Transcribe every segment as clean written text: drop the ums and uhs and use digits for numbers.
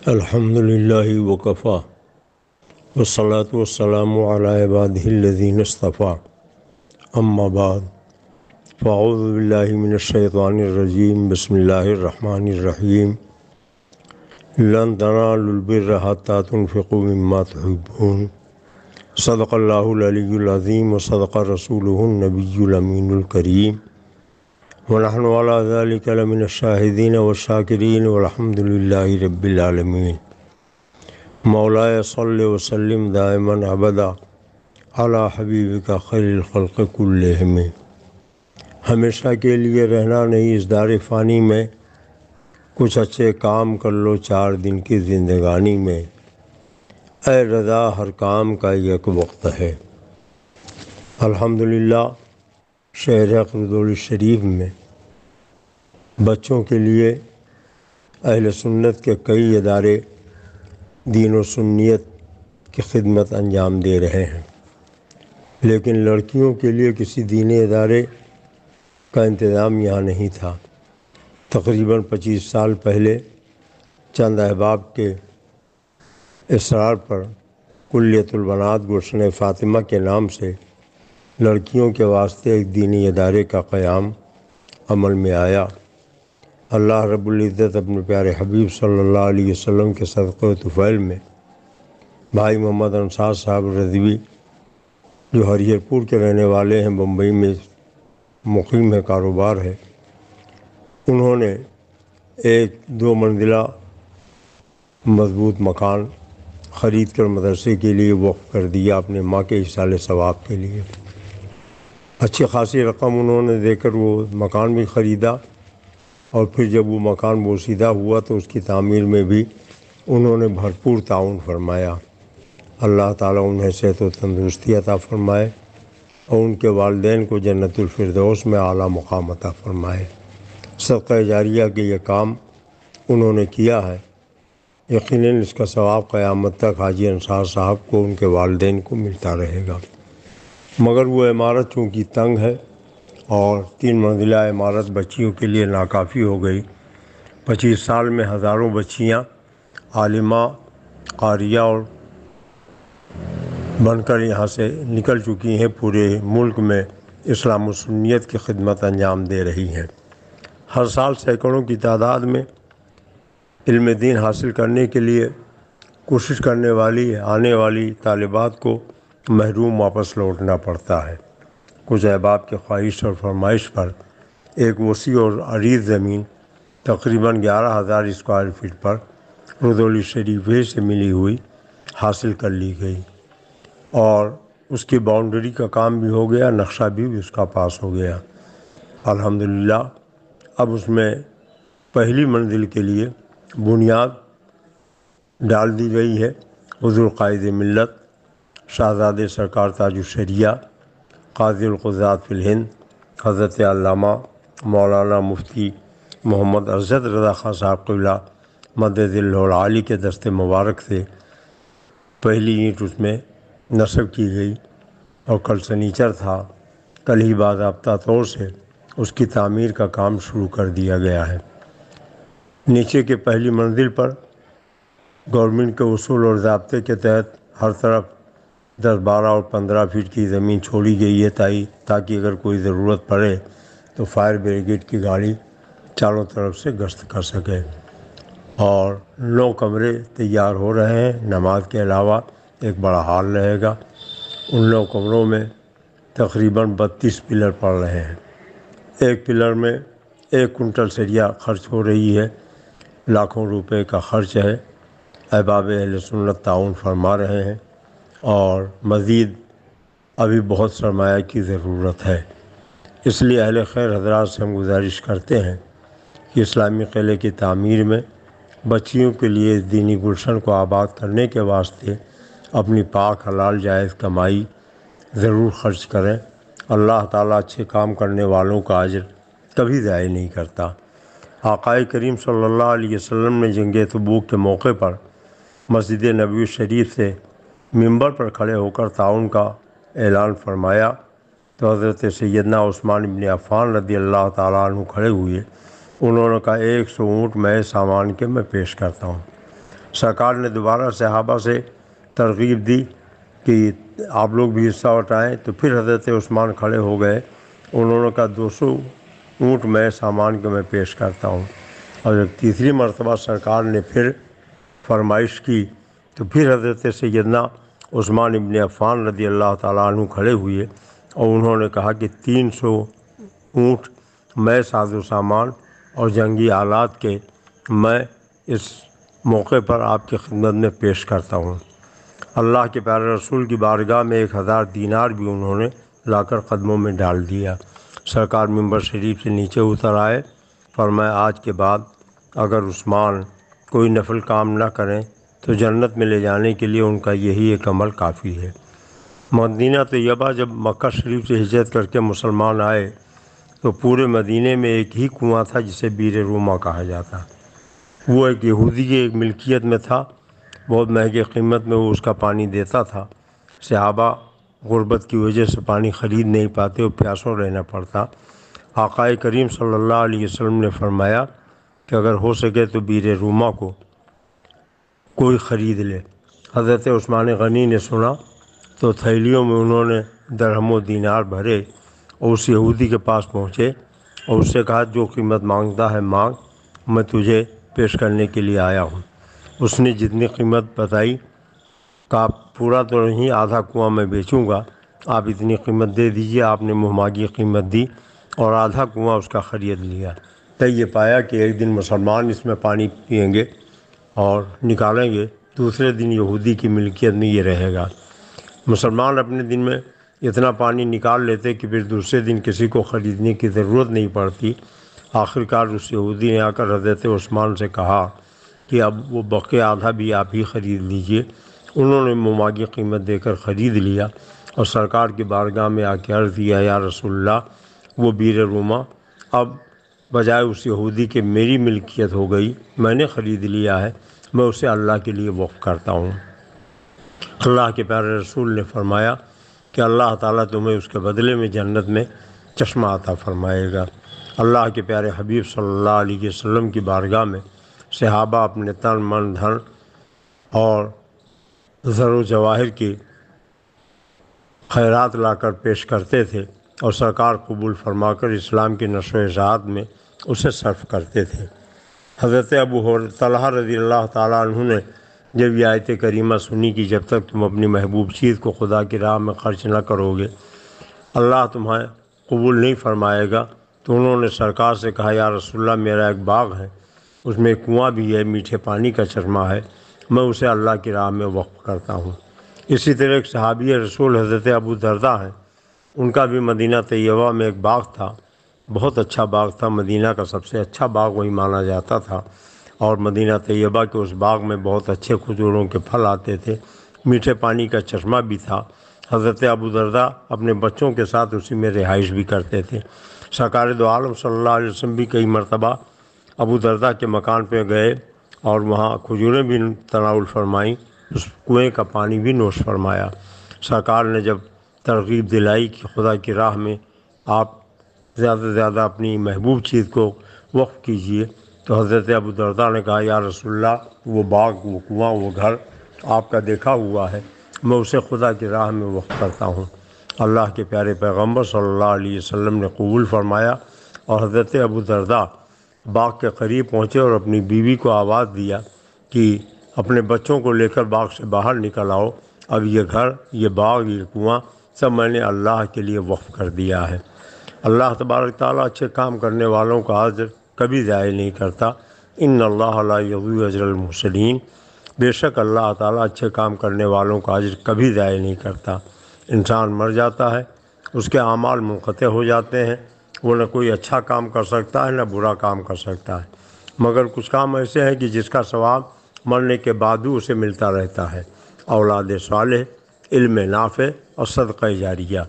الحمد للہ وکفا والصلاة والسلام علی عبادہ الذین اصطفیٰ اما بعد فاعوذ باللہ من الشیطان الرجیم بسم اللہ الرحمن الرحیم لن تنالوا البر حتی تنفقوا مما تحبون صدق اللہ العلی العظیم وصدق رسولہ النبی الامین الکریم ونحن علی ذلک لمن الشاہدین والشاکرین والحمد للہ رب العالمین مولاي صلی وسلم دائما ابدا علی حبیبک خیر الخلق کلہم۔ ہمیشہ کے لیے رہنا نہیں اس دار فانی میں، کچھ اچھے کام کر لو 4 دن کی زندگانی میں، اے رضا ہر کام کا ایک وقت ہے۔ الحمدللہ شہر اقردول شریف میں بچوں کے لیے اہل سنت کے کئی ادارے دین و سنیت کی خدمت انجام دے رہے ہیں، لیکن لڑکیوں کے لیے کسی دینی ادارے کا انتظام یہاں نہیں تھا۔ تقریباً 25 سال پہلے چند احباب کے اصرار پر کلیۃ البنات گلشن فاطمہ کے نام سے لڑکیوں کے واسطے ایک دینی ادارے کا قیام عمل میں آیا۔ اللہ رب العزت اپنے پیارے حبیب صلی اللہ علیہ وسلم کے صدقہ و طفیل میں بھائی محمد انصار صاحب رضوی جو ہریہر پور کے رہنے والے ہیں، بمبئی میں مقیم ہے، کاروبار ہے، انہوں نے ایک 2 منزلہ مضبوط مکان خرید کر مدرسے کے لیے وقف کر دیا اپنے ماں کے ایصال ثواب کے لیے۔ اچھی خاصی رقم انہوں نے دے کر وہ مکان بھی خریدا، اور پھر جب وہ مکان بوسیدہ ہوا تو اس کی تعمیر میں بھی انہوں نے بھرپور تعاون فرمایا۔ اللہ تعالیٰ انہیں صحت و تندرستی عطا فرمائے اور ان کے والدین کو جنت الفردوس میں اعلیٰ مقام عطا فرمائے۔ صدقہ جاریہ کے یہ کام انہوں نے کیا ہے، یقیناً اس کا ثواب قیامت تک حاجی انصار صاحب کو ان کے والدین کو ملتا رہے گا۔ مگر وہ عمارت چونکہ تنگ ہے اور 3 منزلہ عمارت بچیوں کے لیے ناکافی ہو گئی۔ 25 سال میں ہزاروں بچیاں عالمہ، قاریہ اور بن کر یہاں سے نکل چکی ہیں، پورے ملک میں اسلام و سنیت کی خدمت انجام دے رہی ہیں۔ ہر سال سینکڑوں کی تعداد میں علم دین حاصل کرنے کے لیے کوشش کرنے والی آنے والی طالبات کو محروم واپس لوٹنا پڑتا ہے۔ کچھ احباب کی خواہش اور فرمائش پر ایک وسیع اور عریض زمین تقریباً 11,000 اسکوائر فٹ پر رضولی شریف سے ملی ہوئی حاصل کر لی گئی، اور اس کی باؤنڈری کا کام بھی ہو گیا، نقشہ بھی اس کا پاس ہو گیا۔ الحمدللہ اب اس میں پہلی منزل کے لیے بنیاد ڈال دی گئی ہے۔ حضور قائد ملت شہزادے سرکار تاج الشریعہ قاضی القضات فی الہند حضرت علامہ مولانا مفتی محمد ارشد رضا خان صاحب قبلہ مدد ذلہ العالی کے دست مبارک سے پہلی اینٹ اس میں نصب کی گئی، اور کل سنیچر تھا، کل ہی باضابطہ طور سے اس کی تعمیر کا کام شروع کر دیا گیا ہے۔ نیچے کے پہلی منزل پر گورنمنٹ کے اصول اور ضابطے کے تحت ہر طرف 10، 12 اور 15 فٹ کی زمین چھوڑی گئی ہے تاکہ اگر کوئی ضرورت پڑے تو فائر بریگیڈ کی گاڑی چاروں طرف سے گشت کر سکے۔ اور 9 کمرے تیار ہو رہے ہیں، نماز کے علاوہ ایک بڑا ہال رہے گا۔ ان 9 کمروں میں تقریباً 32 پلر پڑ رہے ہیں۔ ایک پلر میں 1 کنٹل سریا خرچ ہو رہی ہے، لاکھوں روپے کا خرچ ہے۔ احباب اہل سنت تعاون فرما رہے ہیں، اور مزید ابھی بہت سرمایہ کی ضرورت ہے۔ اس لیے اہل خیر حضرات سے ہم گزارش کرتے ہیں کہ اسلامی قلعے کی تعمیر میں بچیوں کے لیے اس دینی گلشن کو آباد کرنے کے واسطے اپنی پاک حلال جائز کمائی ضرور خرچ کریں۔ اللہ تعالیٰ اچھے کام کرنے والوں کا اجر کبھی ضائع نہیں کرتا۔ آقا کریم صلی اللہ علیہ وسلم نے جنگ تبوک کے موقع پر مسجد نبوی شریف سے منبر پر کھڑے ہو کر تعاون کا اعلان فرمایا تو حضرت سیدنا عثمان بن عفان رضی اللہ تعالیٰ عنہ کھڑے ہوئے۔ انہوں نے کہا 100 اونٹ میں سامان کے میں پیش کرتا ہوں۔ سرکار نے دوبارہ صحابہ سے ترغیب دی کہ آپ لوگ بھی حصہ اٹھائیں، تو پھر حضرت عثمان کھڑے ہو گئے۔ انہوں نے کہا 200 اونٹ میں سامان کو میں پیش کرتا ہوں۔ اور جب تیسری مرتبہ سرکار نے پھر فرمائش کی تو پھر حضرت سیدنا عثمان ابن عفان رضی اللہ تعالیٰ عنہ کھڑے ہوئے اور انہوں نے کہا کہ 300 اونٹ میں ساز و سامان اور جنگی آلات کے میں اس موقع پر آپ کی خدمت میں پیش کرتا ہوں۔ اللہ کے پیارے رسول کی بارگاہ میں 1000 دینار بھی انہوں نے لا کر قدموں میں ڈال دیا۔ سرکار منبر شریف سے نیچے اتر آئے، فرمایا آج کے بعد اگر عثمان کوئی نفل کام نہ کریں تو جنت میں لے جانے کے لیے ان کا یہی ایک عمل کافی ہے۔ مدینہ طیبہ جب مکہ شریف سے ہجرت کر کے مسلمان آئے تو پورے مدینے میں ایک ہی کنواں تھا جسے بیر روما کہا جاتا۔ وہ ایک یہودی کی ایک ملکیت میں تھا، بہت مہنگی قیمت میں وہ اس کا پانی دیتا تھا۔ صحابہ غربت کی وجہ سے پانی خرید نہیں پاتے اور پیاسوں رہنا پڑتا۔ آقا کریم صلی اللہ علیہ وسلم نے فرمایا کہ اگر ہو سکے تو بیر روما کو کوئی خرید لے۔ حضرت عثمان غنی نے سنا تو تھیلیوں میں انہوں نے درہم و دینار بھرے اور اس یہودی کے پاس پہنچے اور اس سے کہا جو قیمت مانگتا ہے مانگ، میں تجھے پیش کرنے کے لیے آیا ہوں۔ اس نے جتنی قیمت بتائی کہا پورا تو نہیں، آدھا کنواں میں بیچوں گا، آپ اتنی قیمت دے دیجیے۔ آپ نے منہ مانگی قیمت دی اور آدھا کنواں اس کا خرید لیا۔ تو یہ پایا کہ ایک دن مسلمان اس میں پانی پئیں گے اور نکالیں گے، دوسرے دن یہودی کی ملکیت میں یہ رہے گا۔ مسلمان اپنے دن میں اتنا پانی نکال لیتے کہ پھر دوسرے دن کسی کو خریدنے کی ضرورت نہیں پڑتی۔ آخرکار اس یہودی نے آ کر حضرت عثمان سے کہا کہ اب وہ بقیہ آدھا بھی آپ ہی خرید لیجئے۔ انہوں نے منہ مانگی قیمت دے کر خرید لیا اور سرکار کی بارگاہ میں آ کے عرض کیا یا رسول اللہ وہ بیر روما اب بجائے اس یہودی کے میری ملکیت ہو گئی، میں نے خرید لیا ہے، میں اسے اللہ کے لیے وقف کرتا ہوں۔ اللہ کے پیارے رسول نے فرمایا کہ اللہ تعالیٰ تمہیں اس کے بدلے میں جنت میں چشمہ عطا فرمائے گا۔ اللہ کے پیارے حبیب صلی اللہ علیہ وسلم کی بارگاہ میں صحابہ اپنے تن من دھن اور زر و جواہر کی خیرات لا کر پیش کرتے تھے اور سرکار قبول فرما کر اسلام کی نشر و اشاعت میں اسے صرف کرتے تھے۔ حضرت ابو طلحہ رضی اللہ تعالیٰ عنہ نے جب یہ آیت کریمہ سنی کہ جب تک تم اپنی محبوب چیز کو خدا کی راہ میں خرچ نہ کرو گے اللہ تمہیں قبول نہیں فرمائے گا، تو انہوں نے سرکار سے کہا یا رسول اللہ میرا ایک باغ ہے، اس میں ایک کنواں بھی ہے، میٹھے پانی کا چشمہ ہے، میں اسے اللہ کی راہ میں وقف کرتا ہوں۔ اسی طرح ایک صحابی رسول حضرت ابو درداء ہیں، ان کا بھی مدینہ طیبہ میں ایک باغ تھا، بہت اچھا باغ تھا، مدینہ کا سب سے اچھا باغ وہی مانا جاتا تھا، اور مدینہ طیبہ کے اس باغ میں بہت اچھے کھجوروں کے پھل آتے تھے، میٹھے پانی کا چشمہ بھی تھا۔ حضرت ابو درداء اپنے بچوں کے ساتھ اسی میں رہائش بھی کرتے تھے۔ سرکار دو عالم صلی اللہ علیہ وسلم بھی کئی مرتبہ ابو درداء کے مکان پہ گئے اور وہاں کھجوریں بھی تناول فرمائیں، اس کنویں کا پانی بھی نوش فرمایا۔ سرکار نے جب ترغیب دلائی کہ خدا کی راہ میں آپ زیادہ سے زیادہ اپنی محبوب چیز کو وقف کیجئے، تو حضرت ابو درداء نے کہا یا رسول اللہ وہ باغ، وہ کنواں، وہ گھر آپ کا دیکھا ہوا ہے، میں اسے خدا کی راہ میں وقف کرتا ہوں۔ اللہ کے پیارے پیغمبر صلی اللہ علیہ وسلم نے قبول فرمایا اور حضرت ابو درداء باغ کے قریب پہنچے اور اپنی بیوی کو آواز دیا کہ اپنے بچوں کو لے کر باغ سے باہر نکل آؤ، اب یہ گھر، یہ باغ، یہ کنواں سب میں نے اللہ کے لیے وقف کر دیا ہے۔ اللہ تبارک تعالیٰ اچھے کام کرنے والوں کا اجر کبھی ضائع نہیں کرتا۔ ان اللہ لا یضیع اجر المحسنین، بے شک اللہ تعالیٰ اچھے کام کرنے والوں کا اجر کبھی ضائع نہیں کرتا۔ انسان مر جاتا ہے، اس کے اعمال منقطع ہو جاتے ہیں، وہ نہ کوئی اچھا کام کر سکتا ہے نہ برا کام کر سکتا ہے، مگر کچھ کام ایسے ہیں کہ جس کا ثواب مرنے کے بعد بھی اسے ملتا رہتا ہے۔ اولاد صالح، علم نافع اور صدقہ جاریہ،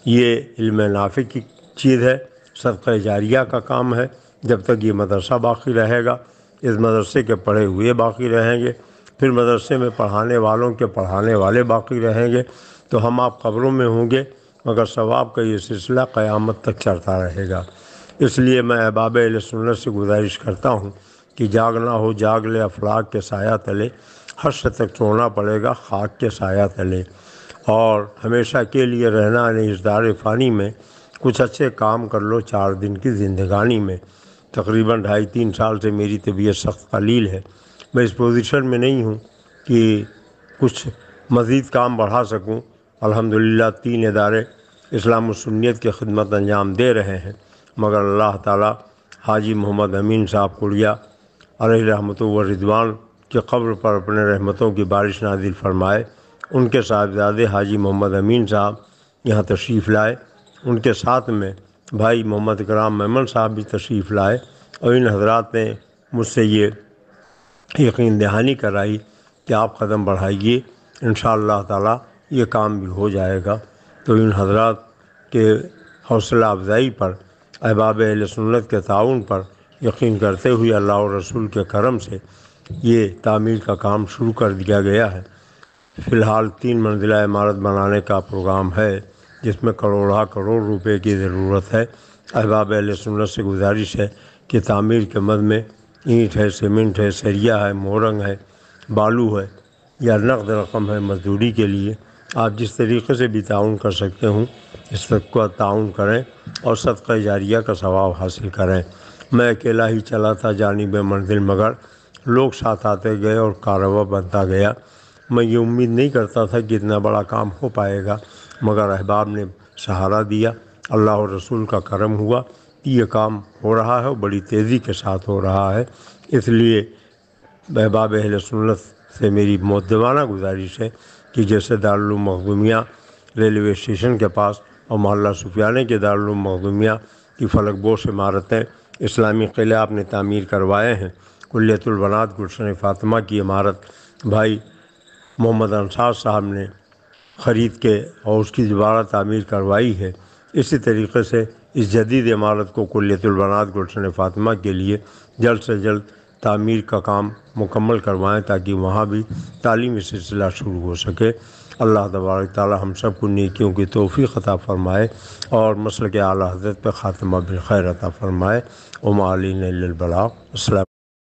یہ علم نافع کی چیز ہے، صدقہ جاریہ کا کام ہے۔ جب تک یہ مدرسہ باقی رہے گا، اس مدرسے کے پڑھے ہوئے باقی رہیں گے، پھر مدرسے میں پڑھانے والوں کے پڑھانے والے باقی رہیں گے، تو ہم آپ قبروں میں ہوں گے، مگر ثواب کا یہ سلسلہ قیامت تک چلتا رہے گا۔ اس لیے میں احباب اہل سنت سے گزارش کرتا ہوں کہ جاگنا ہو جاگ لے افلاک کے سایہ تلے، حشر تک سونا پڑے گا خاک کے سایہ تلے، اور ہمیشہ کے لیے رہنا نہیں اس دار فانی میں، کچھ اچھے کام کر لو 4 دن کی زندگانی میں۔ تقریباً 2.5-3 سال سے میری طبیعت سخت قلیل ہے، میں اس پوزیشن میں نہیں ہوں کہ کچھ مزید کام بڑھا سکوں۔ الحمدللہ 3 ادارے اسلام و سنیت کی خدمت انجام دے رہے ہیں، مگر اللہ تعالیٰ حاجی محمد امین صاحب کڑیا علیہ رحمت و رضوان کے قبر پر اپنے رحمتوں کی بارش نازل فرمائے۔ ان کے صاحبزادے حاجی محمد امین صاحب یہاں تشریف لائے، ان کے ساتھ میں بھائی محمد اکرام میمن صاحب بھی تشریف لائے، اور ان حضرات نے مجھ سے یہ یقین دہانی کرائی کہ آپ قدم بڑھائیے، انشاءاللہ تعالیٰ یہ کام بھی ہو جائے گا۔ تو ان حضرات کے حوصلہ افزائی پر، احباب اہل سنت کے تعاون پر یقین کرتے ہوئے اللہ اور رسول کے کرم سے یہ تعمیر کا کام شروع کر دیا گیا ہے۔ فی الحال 3 منزلہ عمارت بنانے کا پروگرام ہے، جس میں کروڑ روپے کی ضرورت ہے۔ احباب اہل سنت سے گزارش ہے کہ تعمیر کے مد میں اینٹ ہے، سیمنٹ ہے، سریا ہے، مورنگ ہے، بالو ہے یا نقد رقم ہے مزدوری کے لیے، آپ جس طریقے سے بھی تعاون کر سکتے ہوں اس تک کو تعاون کریں اور صدقہ جاریہ کا ثواب حاصل کریں۔ میں اکیلا ہی چلا تھا جانب منزل، مگر لوگ ساتھ آتے گئے اور کاررواں بنتا گیا۔ میں یہ امید نہیں کرتا تھا کہ اتنا بڑا کام ہو پائے گا، مگر احباب نے سہارا دیا، اللہ اور رسول کا کرم ہوا، یہ کام ہو رہا ہے اور بڑی تیزی کے ساتھ ہو رہا ہے۔ اس لیے احباب اہل سنت سے میری مؤدبانہ گزارش ہے کہ جیسے دارالعلوم مخدومیہ ریلوے اسٹیشن کے پاس اور محلہ سفیانہ کے دارالعلوم مخدومیہ کی فلک بوش عمارتیں اسلامی قلعے آپ نے تعمیر کروائے ہیں، کلیۃ البنات گلشن فاطمہ کی عمارت بھائی محمد انصار صاحب نے خرید کے اور اس کی دوبارہ تعمیر کروائی ہے، اسی طریقے سے اس جدید عمارت کو کلیۃ البنات گلشن فاطمہ کے لیے جلد سے جلد تعمیر کا کام مکمل کروائیں تاکہ وہاں بھی تعلیمی سلسلہ شروع ہو سکے۔ اللہ تبارک تعالی ہم سب کو نیکیوں کی توفیق عطا فرمائے اور مسلک اعلیٰ حضرت پہ خاتمہ بالخیر عطا فرمائے۔ وما علینا الا البلاغ۔ السلام